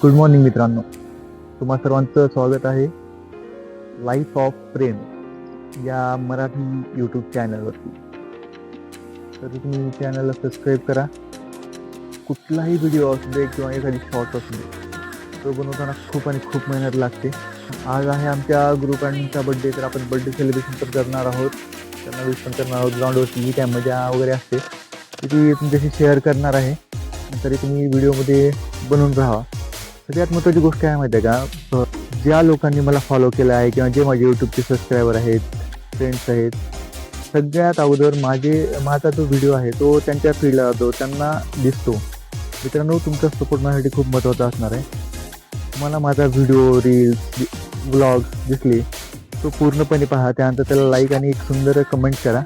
Good morning मित्रांनो, तुम्हा सर्वांचं स्वागत आहे लाईफ ऑफ प्रेम या मराठी यूट्यूब चॅनलवरती. तर तुम्ही चॅनलला सबस्क्राईब करा. कुठलाही व्हिडिओ असू दे किंवा एखादी शॉर्ट असू दे, तो बनवताना खूप आणि खूप मेहनत लागते. आज आहे आमच्या ग्रुपांचा बड्डे, तर आपण बड्डे सेलिब्रेशन तर करणार आहोत, त्यांना विश पण करणार आहोत. ग्राउंडवरती जी काय मजा वगैरे असते ती तुमच्याशी शेअर करणार आहे. तरी तुम्ही व्हिडिओमध्ये बनवून राहा. सगळ्यात महत्त्वाची गोष्ट काय माहिती आहे का, ज्या लोकांनी मला फॉलो केलं आहे किंवा जे माझे यूट्यूबचे सबस्क्रायबर आहेत, फ्रेंड्स आहेत, सगळ्यात अगोदर माझा जो व्हिडिओ आहे तो त्यांच्या फील्डला जातो, त्यांना दिसतो. मित्रांनो, तुमचा सपोर्ट माझ्यासाठी खूप महत्त्वाचा असणार आहे. तुम्हाला माझा व्हिडिओ, रील्स, ब्लॉग दिसले तो पूर्णपणे पहा, त्यानंतर त्याला लाईक आणि एक सुंदर कमेंट करा,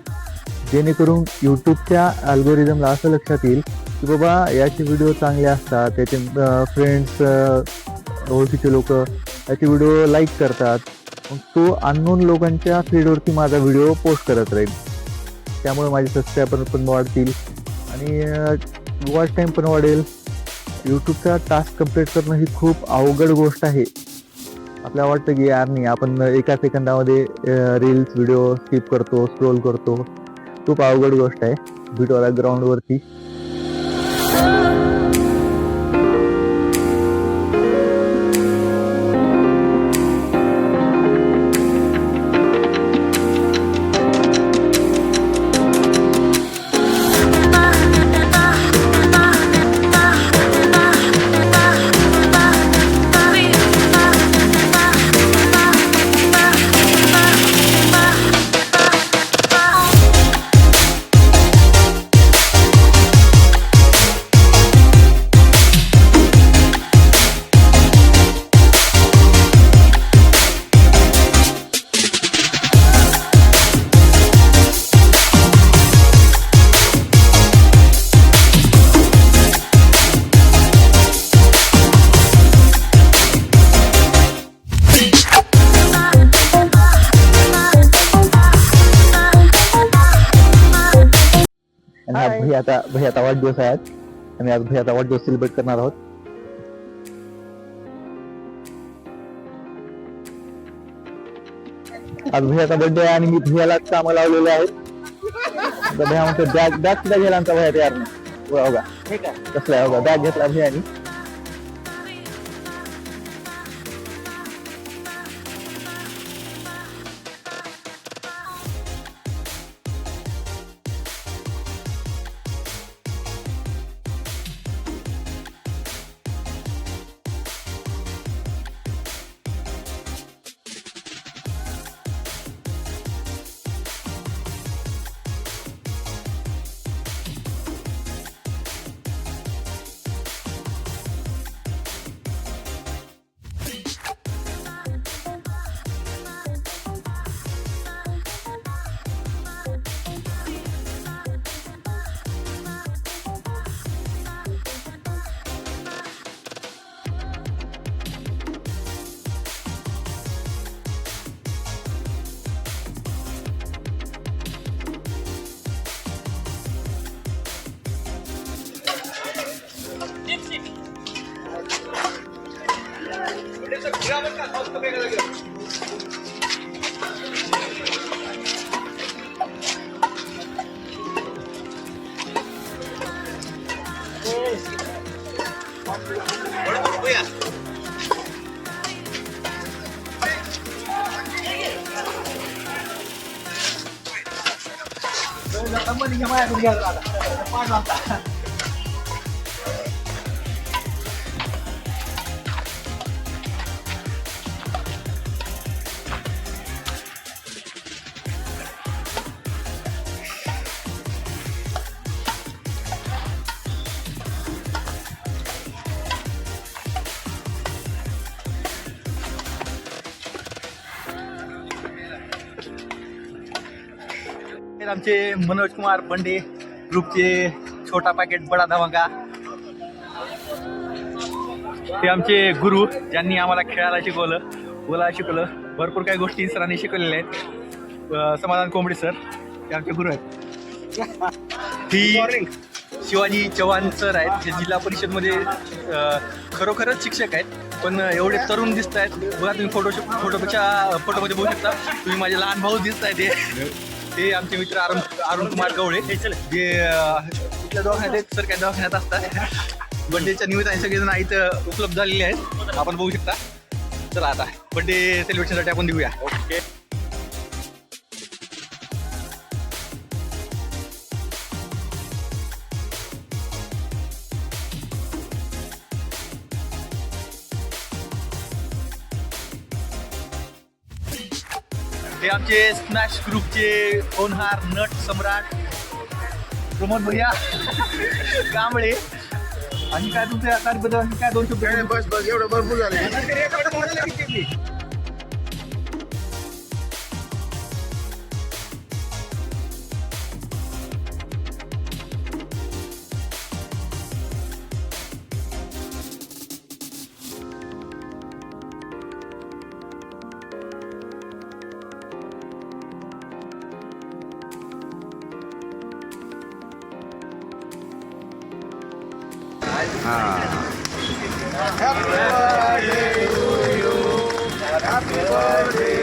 जेणेकरून यूट्यूबच्या अल्गोरिदमला असं लक्षात येईल की बाबा याचे व्हिडिओ चांगले असतात, त्याचे फ्रेंड्स, ओळखीचे लोक याचे व्हिडिओ लाईक करतात. मग तो अननोन लोकांच्या फीडवरती माझा व्हिडिओ पोस्ट करत राहील. त्यामुळे माझे सबस्क्रायबर पण वाढतील आणि वॉच टाईम पण वाढेल. यूट्यूबचा टास्क कंप्लीट करणं ही खूप अवघड गोष्ट आहे. आपल्याला वाटतं की यार नाही, आपण एका सेकंदामध्ये रील्स व्हिडिओ स्किप करतो, स्क्रोल करतो. खूप अवघड गोष्ट आहे. व्हिडिओला ग्राउंडवरती आणि भैयाचा वाढदिवस आहे आणि आज भैयाचा वाढदिवस सेलिब्रेट करणार आहोत. आज भैयाचा बर्थडे आहे आणि मी भैयाला कामं लावलेले आहेत. भैया म्हणतो बॅग सुद्धा गेला आमचा भैया तयार नाही. बघा कसला आहे, बघा बॅग घेतला भैयानी. आमचे मनोज कुमार बंडे ग्रुपचे छोटा पॅकेट बडा धमाका. ते आमचे गुरु, ज्यांनी आम्हाला खेळायला शिकवलं, बोलायला शिकवलं. भरपूर काही गोष्टी सरांनी शिकवलेल्या आहेत. समाधान कोंबडे सर, ते आमचे गुरु आहेत. ही शिवाजी चव्हाण सर आहेत, जे जिल्हा परिषदमध्ये खरोखरच शिक्षक आहेत, पण एवढे तरुण दिसत आहेत. बघा तुम्ही फोटोमध्ये बघू शकता. तुम्ही माझे लहान भाऊ दिसत आहे. ते आमचे मित्र अरुण कुमार गवळे, जे कुठल्या दवाखान्यात आहेत, सरकारी दवाखान्यात असतात. बड्डेच्या निमित्ताने सगळेजण इथं उपलब्ध झालेले आहेत, आपण बघू शकता. चला आता बड्डे सेलिब्रेशनसाठी आपण देऊया. ओके. हे आमचे स्मॅश ग्रुपचे होनहार नट सम्राट प्रमोद भैया कांबळे. आणि काय तुमच्या कार्यबद्दल काय 2 शब्द? बस एवढं भरपूर झाले. Happy birthday